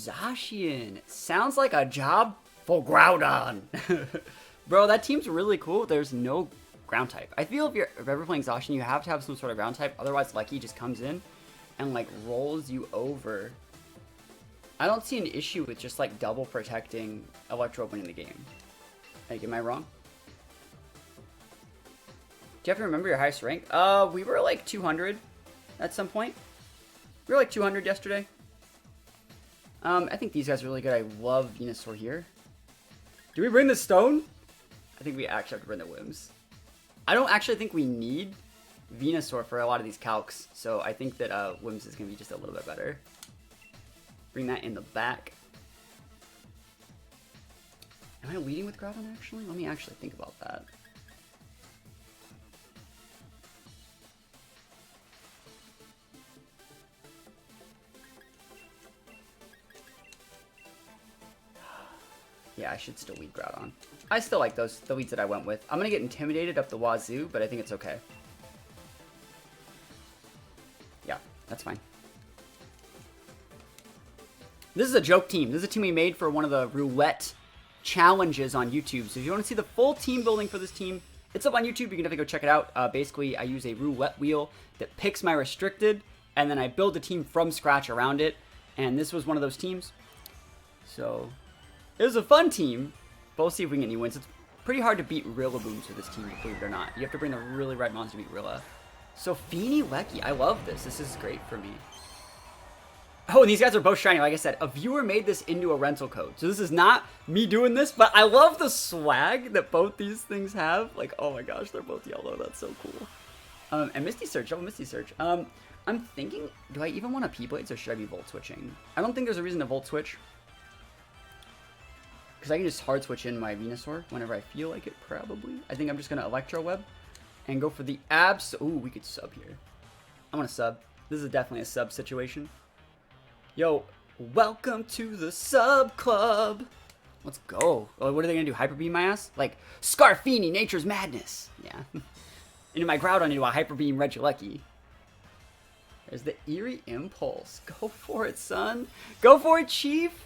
Zacian. Sounds like a job for Groudon. Bro, that team's really cool. There's no ground type. I feel if you're ever playing Zacian, you have to have some sort of ground type. Otherwise, Lucky just comes in and like rolls you over. I don't see an issue with just like double protecting Electro winning the game. Like, am I wrong? Do you have to remember your highest rank? We were like 200 at some point. We were like 200 yesterday. I think these guys are really good. I love Venusaur here. Do we bring the stone? I think we actually have to bring the Wims. I don't actually think we need Venusaur for a lot of these calcs, so I think that Wims is going to be just a little bit better. Bring that in the back. Am I leading with Groudon actually? Let me actually think about that. Yeah, I should still lead Groudon. I still like the leads that I went with. I'm going to get intimidated up the wazoo, but I think it's okay. Yeah, that's fine. This is a joke team. This is a team we made for one of the roulette challenges on YouTube. So if you want to see the full team building for this team, it's up on YouTube. You can definitely go check it out. Basically, I use a roulette wheel that picks my restricted, and then I build a team from scratch around it. And this was one of those teams. So it was a fun team, but we'll see if we can get any wins. It's pretty hard to beat Rillabooms with this team, believe it or not. You have to bring the really right monster to beat Rilla. So Feeny Lecky, I love this. This is great for me. Oh, and these guys are both shiny. Like I said, a viewer made this into a rental code. So this is not me doing this, but I love the swag that both these things have. Like, oh my gosh, they're both yellow. That's so cool. And Misty Surge, double Misty Surge. I'm thinking, do I even want a P-Blades or should I be Volt Switching? I don't think there's a reason to Volt Switch. Because I can just hard switch in my Venusaur whenever I feel like it, probably. I think I'm just going to Electro Web and go for the abs. Ooh, we could sub here. I want to sub. This is definitely a sub situation. Yo, welcome to the sub club. Let's go. Oh, what are they going to do? Hyper Beam my ass? Like, Scarfini, Nature's Madness. Yeah. Into my Groudon into a Hyper Beam Regieleki. There's the Eerie Impulse. Go for it, son. Go for it, Chief.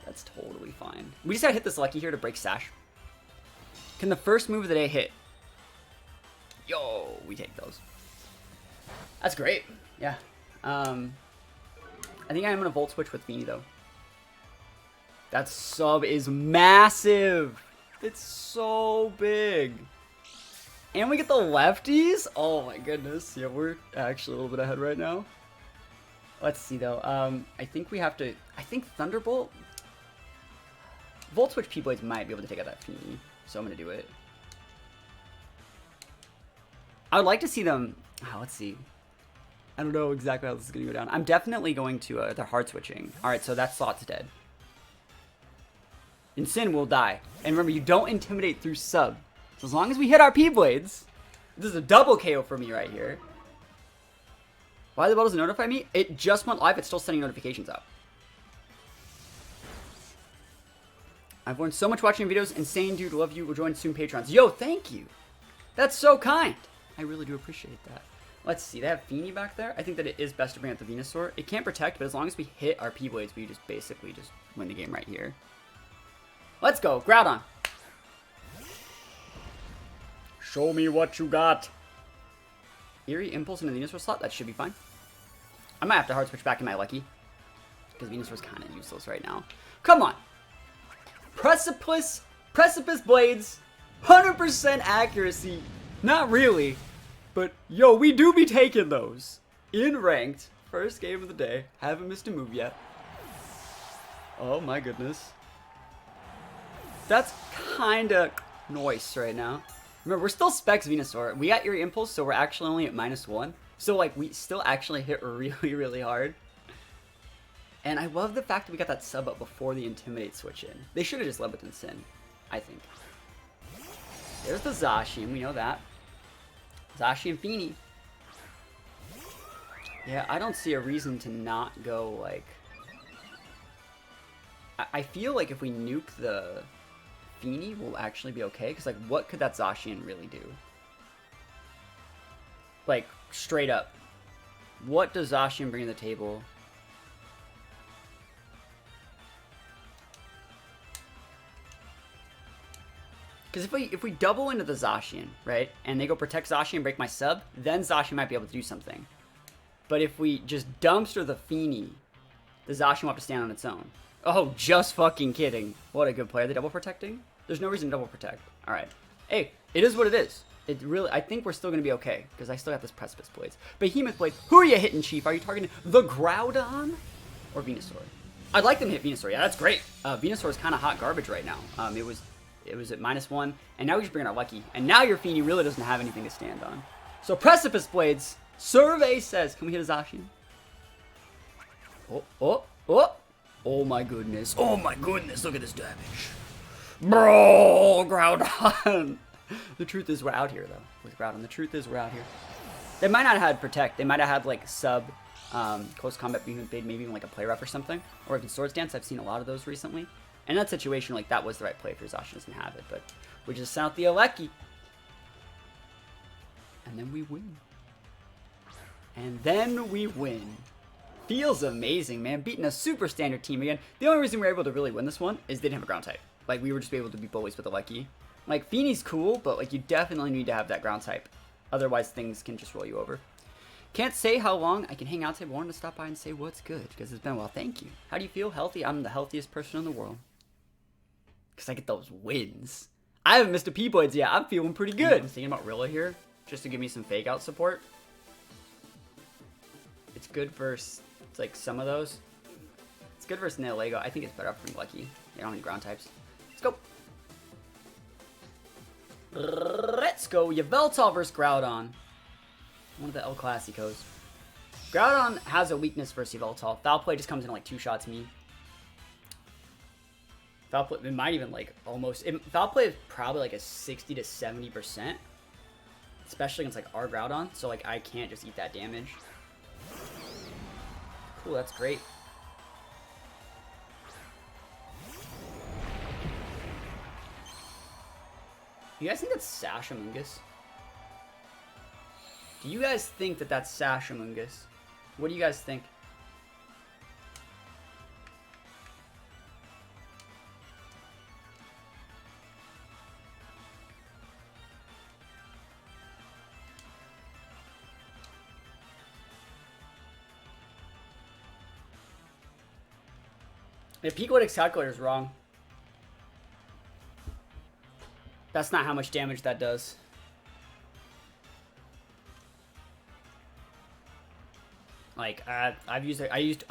That's totally fine. We just gotta hit this Lucky here to break Sash. Can the first move of the day hit? Yo, we take those. That's great. Yeah. I think I'm gonna Volt Switch with Feeny though. That sub is massive. It's so big. And we get the lefties? Oh my goodness. Yeah, we're actually a little bit ahead right now. Let's see though. I think we have to, I think Thunderbolt. Volt Switch P-Blades might be able to take out that Feeny, so I'm going to do it. I would like to see them... Oh, let's see. I don't know exactly how this is going to go down. I'm definitely going to... they're hard switching. Alright, so that slot's dead. And Sin will die. And remember, you don't intimidate through sub. So as long as we hit our P-Blades... This is a double KO for me right here. Why the bell doesn't notify me? It just went live. It's still sending notifications out. I've learned so much watching videos. Insane dude, love you. We'll join soon Patrons. Yo, thank you. That's so kind. I really do appreciate that. Let's see. They have Feeny back there. I think that it is best to bring out the Venusaur. It can't protect, but as long as we hit our P-Blades, we just basically just win the game right here. Let's go. Groudon. Show me what you got. Eerie Impulse into the Venusaur slot. That should be fine. I might have to hard switch back in my Lucky. Because Venusaur's kind of useless right now. Come on. Precipice Blades, 100% accuracy. Not really, but yo, we do be taking those. In ranked, first game of the day. Haven't missed a move yet. Oh my goodness. That's kinda nice right now. Remember, we're still Specs Venusaur. We got Eerie Impulse, so we're actually only at -1. So like, we still actually hit really, really hard. And I love the fact that we got that sub up before the Intimidate switch in. They should have just led with Sin, I think. There's the Zacian, we know that. Zacian Feeny. Yeah, I don't see a reason to not go, like... I feel like if we nuke the Feeny, we'll actually be okay. Because, like, what could that Zacian really do? Like, straight up. What does Zacian bring to the table? Because if we double into the Zacian, right, and they go protect Zacian and break my sub, then Zacian might be able to do something. But if we just dumpster the Feeny, the Zacian will have to stand on its own. Oh, just fucking kidding. What a good play. Are they double protecting? There's no reason to double protect. All right. Hey, it is what it is. It really, I think we're still going to be okay, because I still got this Precipice Blades. Behemoth Blade, who are you hitting, Chief? Are you targeting the Groudon or Venusaur? I'd like them to hit Venusaur. Yeah, that's great. Venusaur is kind of hot garbage right now. It was at -1, and now we just bring our Lucky. And now your Feeny really doesn't have anything to stand on. So Precipice Blades, survey says, can we hit a Zacian? Oh my goodness. Oh my goodness, look at this damage. Bro, Groudon. The truth is we're out here, though, with Groudon. The truth is we're out here. They might not have had Protect. They might have had, like, sub, close combat, maybe even, like, a play rough or something. Or even Swords Dance. I've seen a lot of those recently. In that situation, like, that was the right play for Zacian doesn't have it. But we just sent out the Alecki. And then we win. And then we win. Feels amazing, man. Beating a super standard team again. The only reason we were able to really win this one is they didn't have a ground type. Like, we were just able to be bullies with Alecki. Like, Feeny's cool, but, like, you definitely need to have that ground type. Otherwise, things can just roll you over. Can't say how long I can hang out today, but wanted to stop by and say what's good, because it's been a while. Thank you. How do you feel? Healthy? I'm the healthiest person in the world. Because I get those wins. I haven't missed a P-Blades yet. I'm feeling pretty good. I'm thinking about Rilla here, just to give me some fake-out support. It's good versus, it's like, some of those. It's good versus Nailego. I think it's better up from Lucky. They don't have any ground types. Let's go. Let's go. Yveltal versus Groudon. One of the El Clasicos. Groudon has a weakness versus Yveltal. Foul Play just comes in like 2 shots me. Foul Play, it might even like almost... Foul Play is probably like a 60 to 70%. Especially against like our Groudon. So like I can't just eat that damage. Cool, that's great. You guys think that's Sashamungus? Do you guys think that that's Sashamungus? What do you guys think? The Picolytics calculator is wrong. That's not how much damage that does. Like I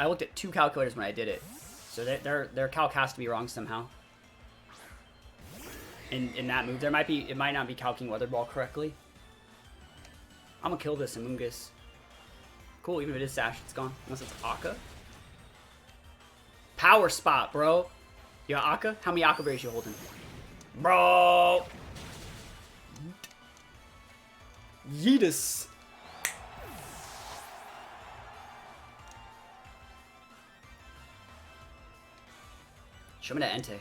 looked at 2 calculators when I did it, so their calc has to be wrong somehow. In that move, it might not be calcing Weather Ball correctly. I'm gonna kill this Amoongus. Cool, even if it is Sash, it's gone unless it's Akka. Power Spot, bro. You got Akka? How many Akka berries you holding? Bro! Yeetus. Show me that Entei.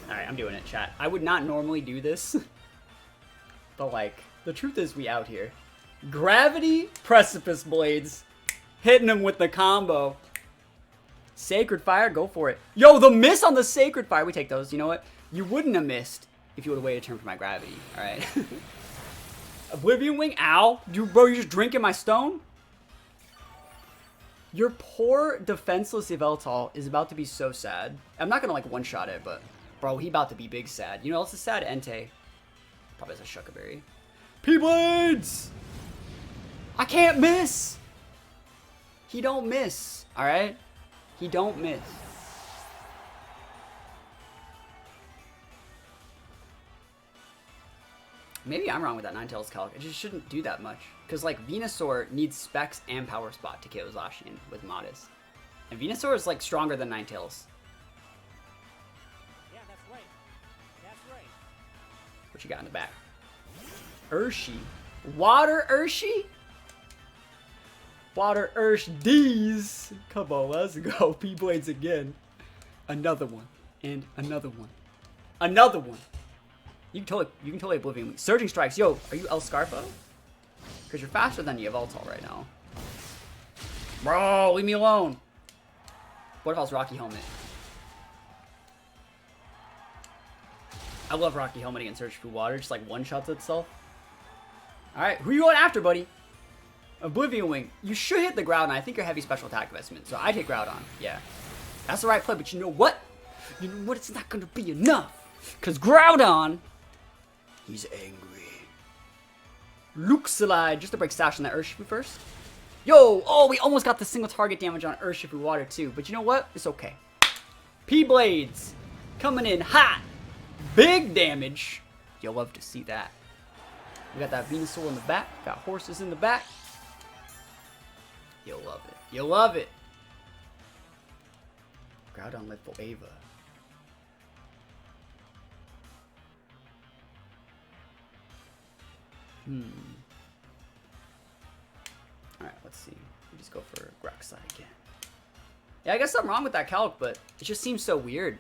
Alright, I'm doing it, chat. I would not normally do this. But, like, the truth is we out here. Gravity Precipice Blades. Hitting him with the combo. Sacred Fire, go for it. Yo, the miss on the Sacred Fire. We take those. You know what? You wouldn't have missed if you would have waited a turn for my Gravity. Alright. Oblivion Wing? Ow. Bro, you're just drinking my stone? Your poor defenseless Yveltal is about to be so sad. I'm not gonna, like, one-shot it, but... Bro, he about to be big sad. You know, it's a sad Entei. Probably has a Shuckaberry. P-Blades! I can't miss! He don't miss. Alright? He don't miss. Maybe I'm wrong with that Ninetales calc. It just shouldn't do that much. Because, like, Venusaur needs Specs and Power Spot to KO Zacian with Modest. And Venusaur is, like, stronger than Ninetales. Yeah, that's right. That's right. What you got in the back? Urshi. Water Urshi? Water Ursh D's. Come on, let's go. P-Blades again. Another one. And another one. Another one. You can totally Oblivion. Surging Strikes. Yo, are you El Scarfo? Because you're faster than Yveltal right now. Bro, leave me alone. What if I was Rocky Helmet? I love Rocky Helmet against Search Through Water. Just like one-shots itself. Alright, who you going after, buddy? Oblivion Wing. You should hit the Groudon. I think you're heavy special attack investment. So I'd hit Groudon. Yeah. That's the right play. But you know what? You know what? It's not going to be enough. Because Groudon, he's angry. Luxelide. Just to break Sash on that Urshifu first. Yo! Oh, we almost got the single target damage on Urshifu Water too. But you know what? It's okay. P-Blades. Coming in hot. Big damage. You'll love to see that. We got that Venusaur in the back. Got horses in the back. You'll love it. You'll love it. Groudon led for Ava. Alright, let's see. We just go for Graxite again. Yeah, I guess something wrong with that calc, but it just seems so weird.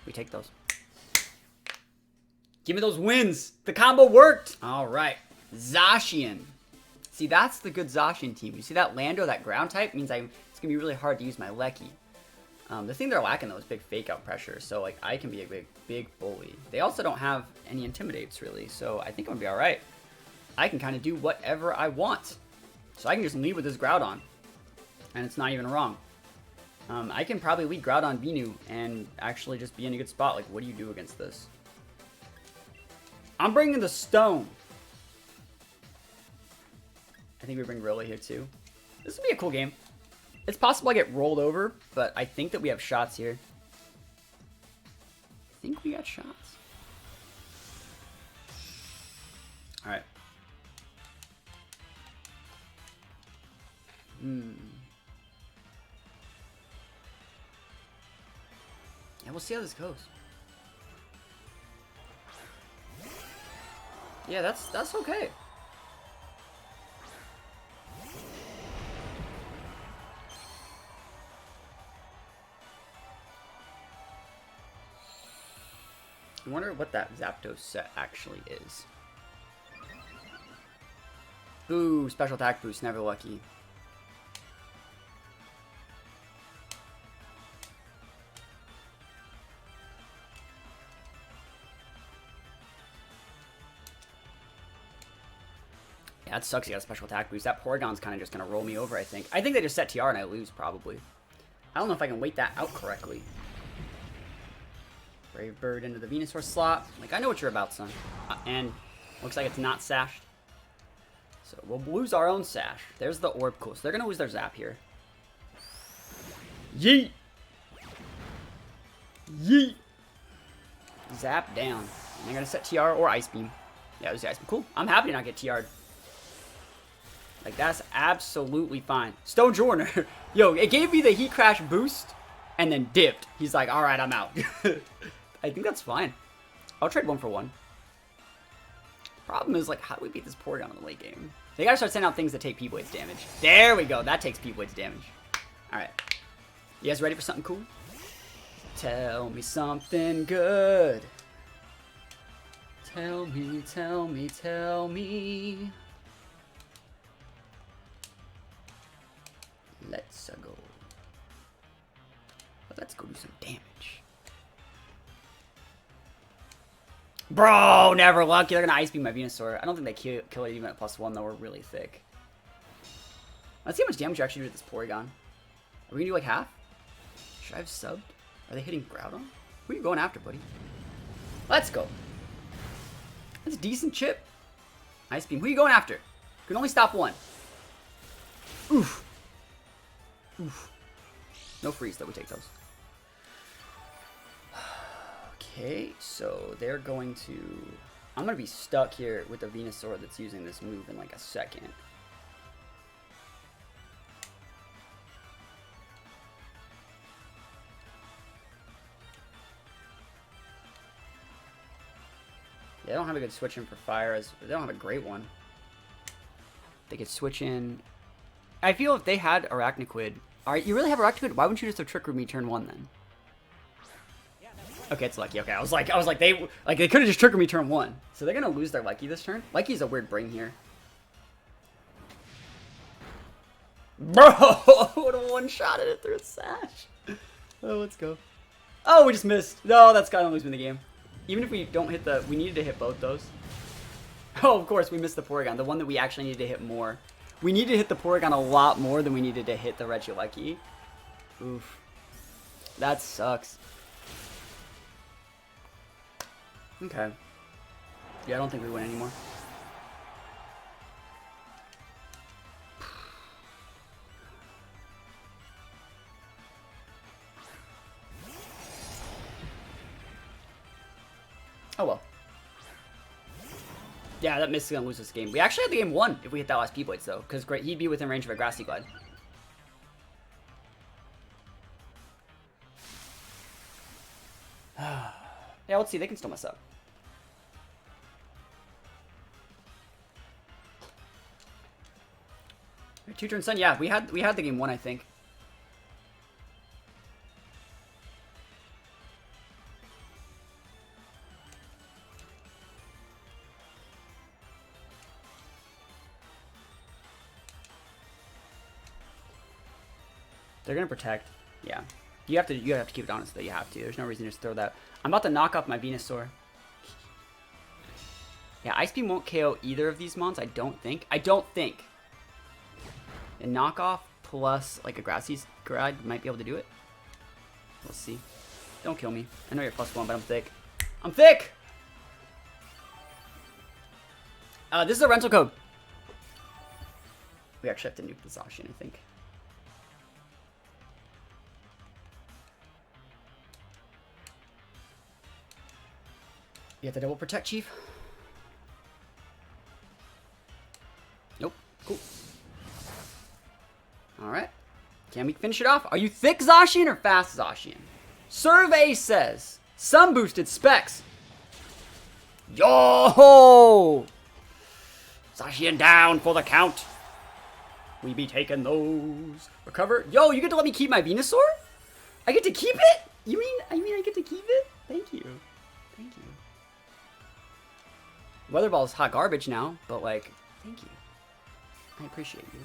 We take those. Give me those wins. The combo worked. All right. Zacian. See, that's the good Zacian team. You see that Lando, that ground type, means it's going to be really hard to use my Lecky. The thing they're lacking, though, is big fake out pressure. So, like, I can be a big bully. They also don't have any intimidates, really. So, I think I'm going to be all right. I can kind of do whatever I want. So, I can just lead with this Groudon. And it's not even wrong. I can probably lead Groudon Venu and actually just be in a good spot. Like, what do you do against this? I'm bringing the Stone. I think we bring Rolla here too. This will be a cool game. It's possible I get rolled over, but I think that we have shots here. I think we got shots. Alright. Yeah, we'll see how this goes. Yeah, that's okay. I wonder what that Zapdos set actually is. Ooh, special attack boost, never lucky. Yeah, that sucks. He got a special attack boost. That Porygon's kind of just going to roll me over, I think. I think they just set TR and I lose, probably. I don't know if I can wait that out correctly. Brave Bird into the Venusaur slot. Like, I know what you're about, son. And looks like it's not sashed. So we'll lose our own sash. There's the orb. Cool. So they're going to lose their zap here. Yeet! Yeet! Zap down. And they're going to set TR or Ice Beam. Yeah, it was the Ice Beam. Cool. I'm happy to not get TR'd. Like, that's absolutely fine. Stone Journer. Yo, it gave me the Heat Crash boost and then dipped. He's like, alright, I'm out. I think that's fine. I'll trade 1 for 1. Problem is, like, how do we beat this Porygon in the late game? They gotta start sending out things that take P-Blade's damage. There we go. That takes P-Blade's damage. Alright. You guys ready for something cool? Tell me something good. Tell me, tell me, tell me. Let's go. Let's go do some damage. Bro, never lucky. They're gonna Ice Beam my Venusaur. I don't think they kill it even at +1 though. We're really thick. Let's see how much damage you actually do to this Porygon. Are we gonna do like half? Should I have subbed? Are they hitting Groudon? Who are you going after, buddy? Let's go. That's a decent chip. Ice Beam. Who are you going after? You can only stop 1. Oof. Oof. No freeze though. We take those. Okay, so they're going to... I'm going to be stuck here with the Venusaur that's using this move in like a second. They don't have a good switch in for fire. They don't have a great one. They could switch in... I feel if they had Arachnoquid... Alright, you really have Arachnoquid? Why wouldn't you just have Trick Room me turn 1 then? Okay, it's Lucky. Okay, I was like they could have just triggered me turn 1. So they're gonna lose their Lucky this turn. Lucky's a weird bring here. Bro, would have one-shotted it through its sash. Oh, let's go. Oh, we just missed. No, that's gotta lose me the game. Even if we don't hit the... We needed to hit both those. Oh, of course, we missed the Porygon. The one that we actually needed to hit more. We needed to hit the Porygon a lot more than we needed to hit the Regieleki. Oof. That sucks. Okay. Yeah, I don't think we win anymore. Oh well. Yeah, that Mist is gonna lose this game. We actually had the game won if we hit that last P-Blades though, because he'd be within range of a Grassy Glide. Yeah, let's see. They can still mess up. Two-turn Sun. Yeah, we had the game won, I think. They're gonna protect. Yeah. You have to keep it honest though. You have to. There's no reason to just throw that. I'm about to knock off my Venusaur. Yeah, Ice Beam won't KO either of these mons, I don't think. And knockoff plus like a Grassy's Gride might be able to do it. We'll see. Don't kill me. I know you're +1, but I'm thick. I'm thick! This is a rental code. We actually have to nuke the Zacian, I think. You have to double protect, Chief. Nope. Cool. Alright. Can we finish it off? Are you thick Zacian or fast Zacian? Survey says some boosted specs. Yo! Zacian down for the count. We be taking those. Recover. Yo, you get to let me keep my Venusaur? I get to keep it? You mean I get to keep it? Thank you. Thank you. Weather Ball's hot garbage now, but like, thank you. I appreciate you.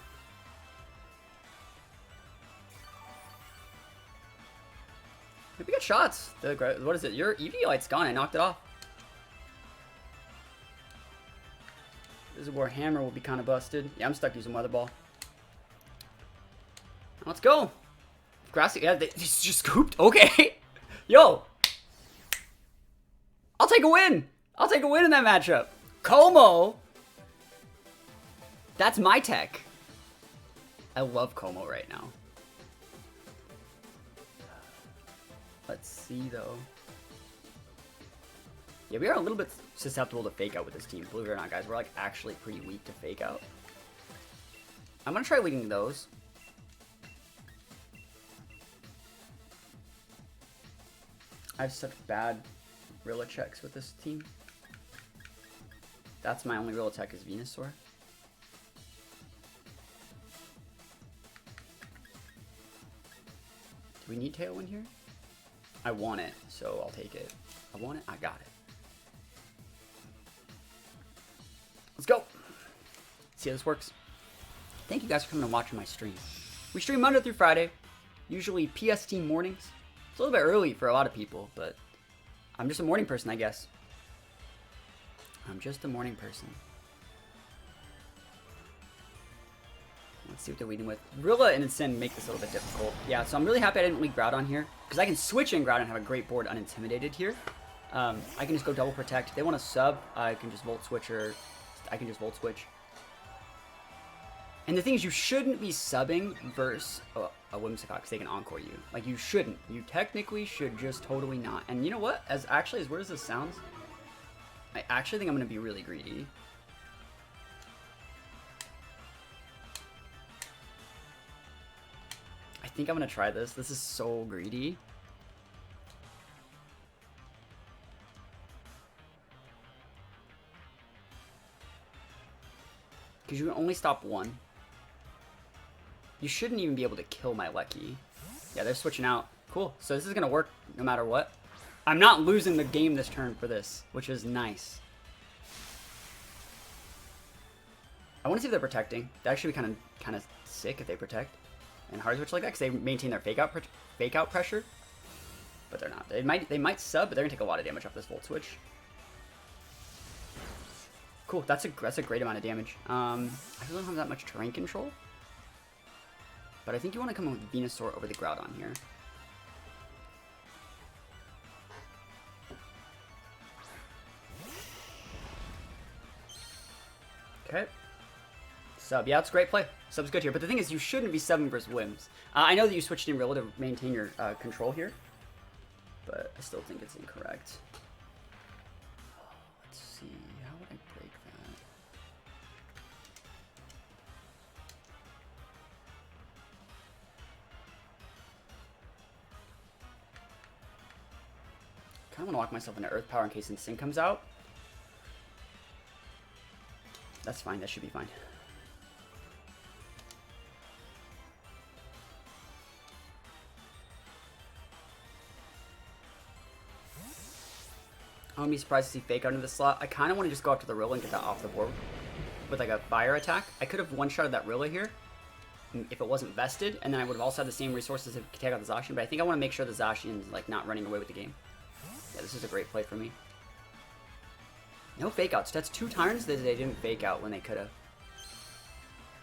We got shots. What is it? Your EV light's gone. I knocked it off. This is where Hammer will be kind of busted. Yeah, I'm stuck using Weather Ball. Let's go. Grassy. Yeah, they just scooped. Okay. Yo. I'll take a win. I'll take a win in that matchup. Como. That's my tech. I love Como right now. Let's see, though. Yeah, we are a little bit susceptible to fake out with this team. Believe it or not, guys. We're, like, actually pretty weak to fake out. I'm going to try leading those. I have such bad Rilla checks with this team. That's my only real attack is Venusaur. Do we need Tailwind here? I want it, so I'll take it. I want it, I got it. Let's go. See how this works. Thank you guys for coming and watching my stream. We stream Monday through Friday, usually PST mornings. It's a little bit early for a lot of people, but I'm just a morning person, I guess. I'm just a morning person. Let's see what they're leading with. Rilla and Sin make this a little bit difficult. Yeah, so I'm really happy I didn't lead Groudon here, because I can switch in Groudon and have a great board unintimidated here. I can just go double protect. If they want to sub, I can just Volt Switch, or I can just Volt Switch. And the thing is, you shouldn't be subbing versus a Whimsicott because they can Encore you. Like, you shouldn't. You technically should just totally not. And you know what? As weird as this sounds, I actually think I'm going to be really greedy. I think I'm going to try this. This is so greedy. Because you can only stop one. You shouldn't even be able to kill my Lecky. Yeah, they're switching out. Cool. So this is going to work no matter what. I'm not losing the game this turn for this, which is nice. I want to see if they're protecting. That'd actually be kind of sick if they protect and hard switch like that, because they maintain their fake out pressure. but they're not. They might sub, but they're gonna take a lot of damage off this Volt Switch. Cool, that's a great amount of damage. I really don't have that much terrain control, but I think you want to come with Venusaur over the Groudon here. Okay. Sub, yeah, it's a great play. Sub's good here, but the thing is, you shouldn't be subbing versus Wims. I know that you switched in Rilla to maintain your control here, but I still think it's incorrect. Let's see, how would I break that? I kind of want to lock myself into Earth Power in case Instinct comes out. That's fine, that should be fine. I wouldn't be surprised to see Fake out into the slot. I kind of want to just go after the Rilla and get that off the board with like a fire attack. I could have one-shotted that Rilla here if it wasn't vested, and then I would have also had the same resources to take out the Zacian, but I think I want to make sure the Zacian's like not running away with the game. Yeah, this is a great play for me. No fake outs. That's 2 turns that they didn't fake out when they could have.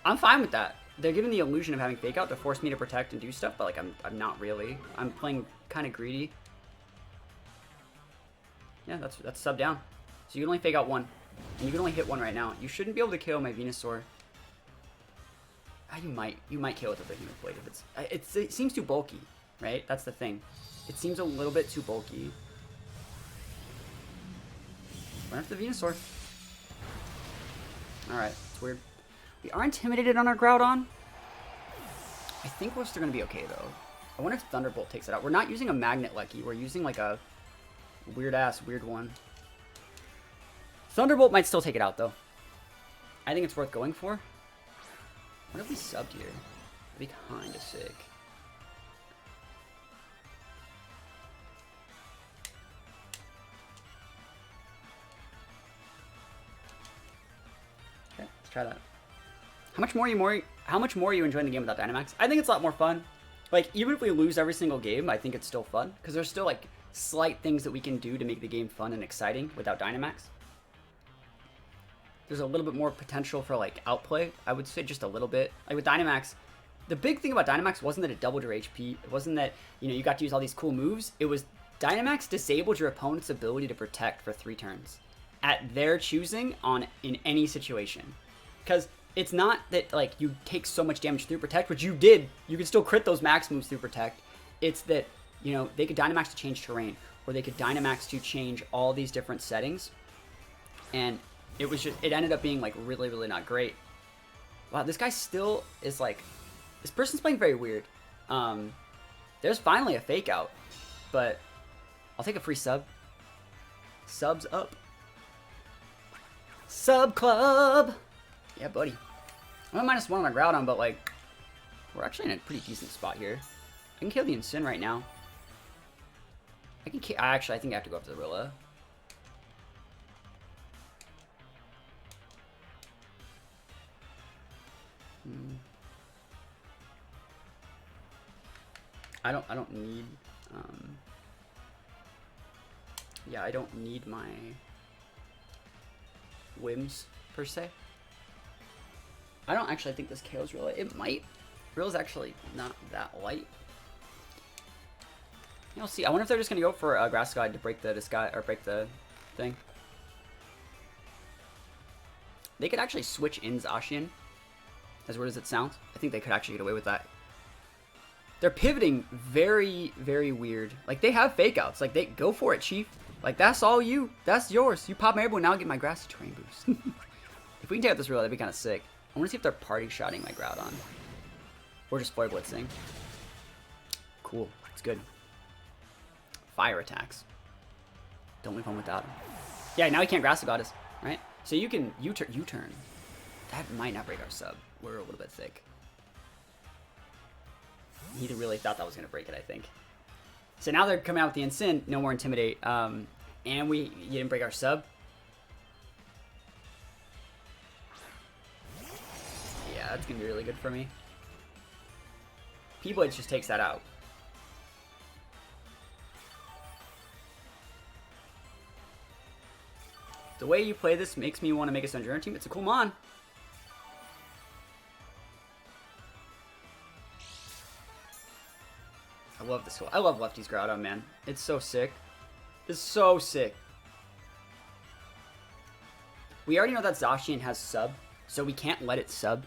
I'm fine with that. They're giving the illusion of having fake out to force me to protect and do stuff, but like I'm not really. I'm playing kind of greedy. Yeah, that's sub down. So you can only fake out 1, and you can only hit 1 right now. You shouldn't be able to KO my Venusaur. You might KO it with the Human Blade if it seems too bulky, right? That's the thing. It seems a little bit too bulky. Run after the Venusaur. Alright, it's weird. We are intimidated on our Groudon. I think we're still going to be okay, though. I wonder if Thunderbolt takes it out. We're not using a Magnet Lucky. We're using, like, a weird one. Thunderbolt might still take it out, though. I think it's worth going for. What if we subbed here? That'd be kind of sick. Okay, let's try that. How much more are you enjoying the game without Dynamax? I think it's a lot more fun. Like, even if we lose every single game, I think it's still fun. Because there's still, like, slight things that we can do to make the game fun and exciting without Dynamax. There's a little bit more potential for, like, outplay. I would say just a little bit. Like, with Dynamax, the big thing about Dynamax wasn't that it doubled your HP. It wasn't that, you know, you got to use all these cool moves. It was Dynamax disabled your opponent's ability to protect for 3 turns. At their choosing in any situation. Because it's not that, like, you take so much damage through Protect, which you did. You could still crit those max moves through Protect. It's that, you know, they could Dynamax to change terrain, or they could Dynamax to change all these different settings. And it was just, it ended up being, like, really, really not great. Wow, this guy still is, like, this person's playing very weird. There's finally a fake out, but I'll take a free sub. Subs up. Sub club! Yeah, buddy. I'm at -1 on our Groudon, but, like, we're actually in a pretty decent spot here. I can kill the Incin right now. I can kill, actually, I think I have to go up to the Rilla. I don't need, yeah, I don't need my Wims, per se. I don't actually think this KO's Rilla. It might. Rilla's actually not that light. You'll see. I wonder if they're just gonna go for a Grass Guide to break the disguise or break the thing. They could actually switch in Zacian. As weird as it sounds, I think they could actually get away with that. They're pivoting very, very weird. Like, they have fake outs. Like, they go for it, Chief. Like, that's all you. That's yours. You pop my Airborne, now I get my Grassy Terrain boost. If we can take out this Rilla, that'd be kind of sick. I want to see if they're party shotting my Groudon. Or just Flare Blitzing. Cool. It's good. Fire attacks. Don't leave home without him. Yeah, now he can't Grass the Goddess, right? So you can U-turn. That might not break our sub. We're a little bit thick. He really thought that was going to break it, I think. So now they're coming out with the Incin. No more Intimidate. And you didn't break our sub. Yeah, that's going to be really good for me. P-Blades just takes that out. The way you play this makes me want to make a Sunjourner team. It's a cool mon. I love this. I love Lefty's Groudon, man. It's so sick. It's so sick. We already know that Zacian has sub, so we can't let it sub.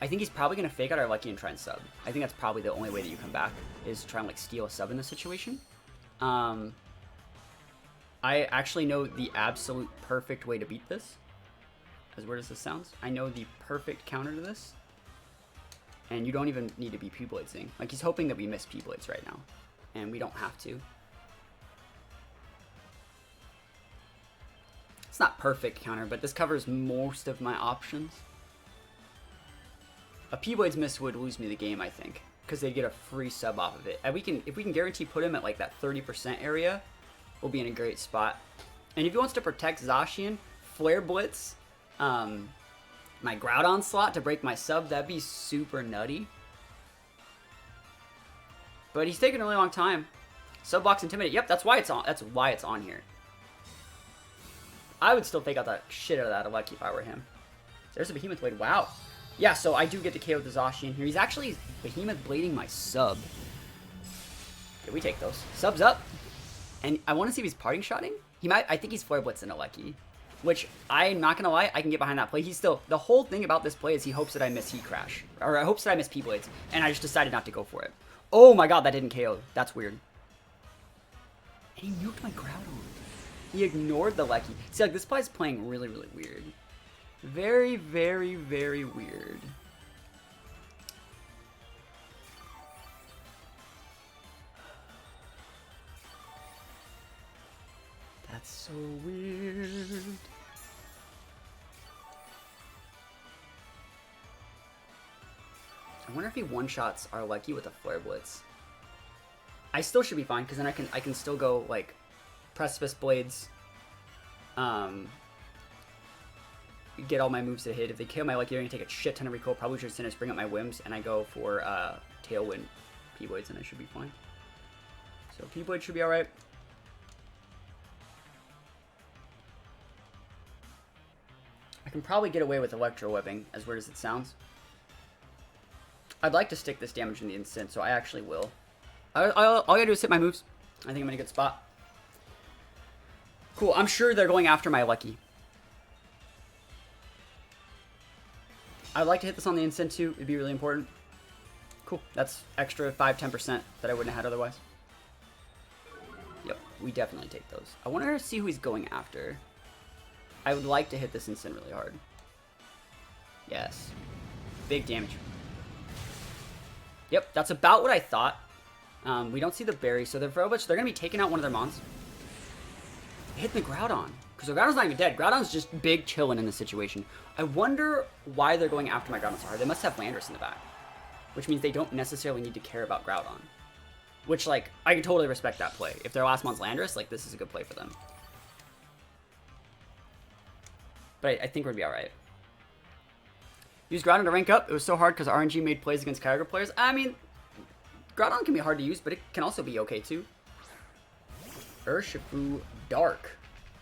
I think he's probably going to fake out our Lucky and try and sub. I think that's probably the only way that you come back, is try and like steal a sub in this situation. I actually know the absolute perfect way to beat this. As weird as this sounds. I know the perfect counter to this. And you don't even need to be P-Bladesing. Like, he's hoping that we miss P-Blades right now. And we don't have to. It's not perfect counter, but this covers most of my options. A P-Blades miss would lose me the game, I think. Because they'd get a free sub off of it. And if we can guarantee put him at like that 30% area, we'll be in a great spot. And if he wants to protect Zacian, Flare Blitz, my Groudon slot to break my sub, that'd be super nutty. But he's taking a really long time. Sub box Intimidate. Yep, that's why it's on. That's why it's on here. I would still fake out the shit out of that Lucky if I were him. There's a Behemoth Blade. Wow. Yeah, so I do get to KO the Zacian here. He's actually Behemoth Blading my sub. Okay, we take those. Subs up. And I want to see if he's parting shotting. He might. I think he's Flare Blitzing a Lucky. Which, I'm not going to lie, I can get behind that play. He's still, the whole thing about this play is he hopes that I miss Heat Crash. Or I hopes that I miss P-Blades. And I just decided not to go for it. Oh my god, that didn't KO. That's weird. And he nuked my Groudon. He ignored the Lucky. See, like, this play is playing really, really weird. Very, very, very weird. That's so weird. I wonder if he one-shots our Lucky with a Flare Blitz. I still should be fine, because then I can still go, like, Precipice Blades. Get all my moves to hit. If they kill my Lucky, they're going to take a shit ton of recoil. Probably should just bring up my Whims, and I go for Tailwind P-Blades, and I should be fine. So P-Blade should be alright. I can probably get away with Electro Webbing, as weird as it sounds. I'd like to stick this damage in the instant, so I actually will. All I gotta do is hit my moves. I think I'm in a good spot. Cool, I'm sure they're going after my Lucky. I'd like to hit this on the instant too, it'd be really important. Cool, that's extra 5-10% that I wouldn't have had otherwise. Yep, we definitely take those. I want to see who he's going after. I would like to hit this instant really hard. Yes. Big damage. Yep, that's about what I thought. We don't see the berry, so they're going to be taking out one of their mons. Hitting the Groudon. Because the Groudon's not even dead. Groudon's just big chilling in this situation. I wonder why they're going after my Groudon so hard. They must have Landorus in the back. Which means they don't necessarily need to care about Groudon. Which, like, I can totally respect that play. If their last mon's Landorus, like, this is a good play for them. But I think we're going to be alright. Use Groudon to rank up. It was so hard because RNG made plays against Kyogre players. I mean, Groudon can be hard to use, but it can also be okay too. Urshifu Dark.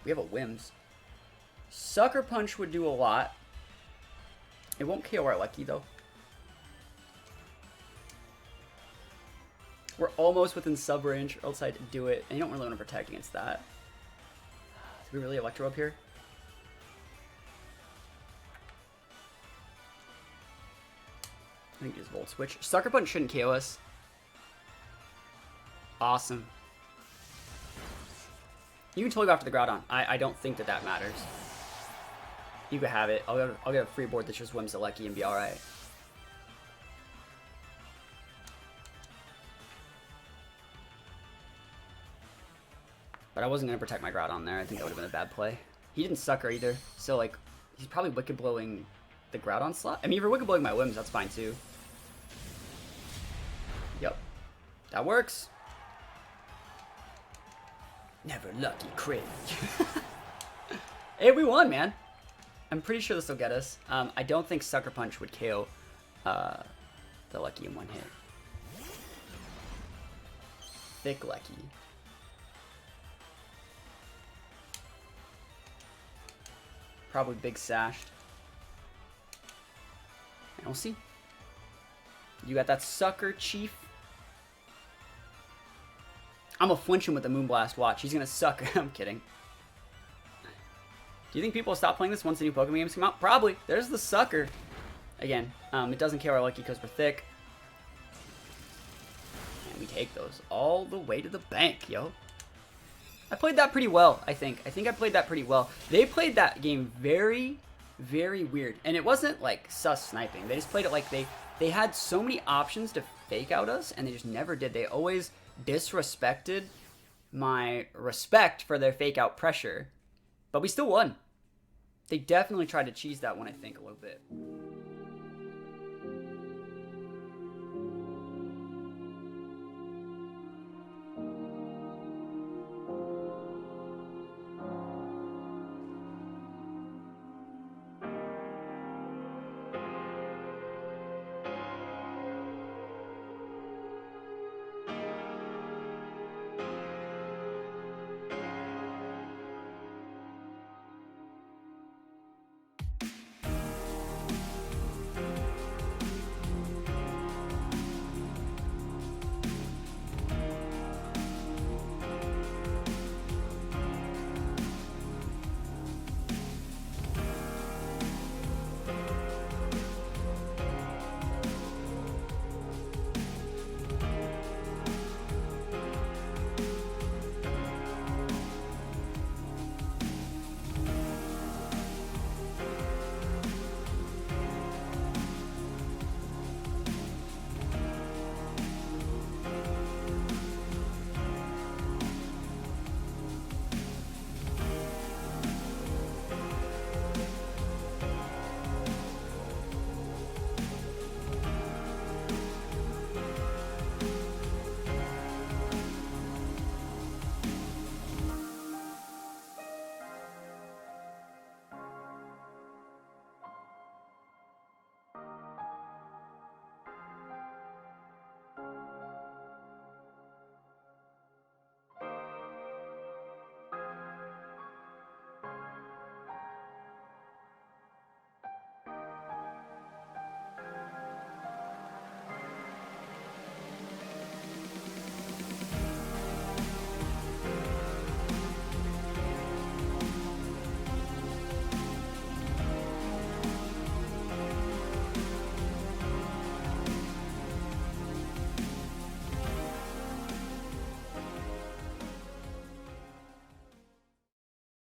We have a Whims. Sucker Punch would do a lot. It won't KO our Lucky though. We're almost within sub range, or else I'd do it. And you don't really want to protect against that. Do we really Electro up here? I think just Volt Switch. Sucker Punch shouldn't KO us. Awesome. You can totally go after the Groudon. I don't think that that matters. You can have it. I'll get a free board that just Whims a Lucky and be alright. But I wasn't going to protect my Groudon there. I think that would have been a bad play. He didn't Sucker either. So, like, he's probably Wicked Blowing the Groudon slot. I mean, if you're Wicked Blowing my Whims, that's fine too. Yep. That works. Never Lucky crit. Hey, we won, man. I'm pretty sure this will get us. I don't think Sucker Punch would KO the Lucky in one hit. Thick Lucky. Probably big sashed. And we'll see. You got that sucker, Chief. I'm a flinching with the Moonblast. Watch. He's going to suck. I'm kidding. Do you think people will stop playing this once the new Pokemon games come out? Probably. There's the sucker. Again, it doesn't kill our Lucky because we're thick. And we take those all the way to the bank, yo. I played that pretty well, I think. I think I played that pretty well. They played that game very, very weird. And it wasn't like sus sniping. They just played it like they had so many options to fake out us, and they just never did. They always disrespected my respect for their fake out pressure. But we still won. They definitely tried to cheese that one, I think, a little bit.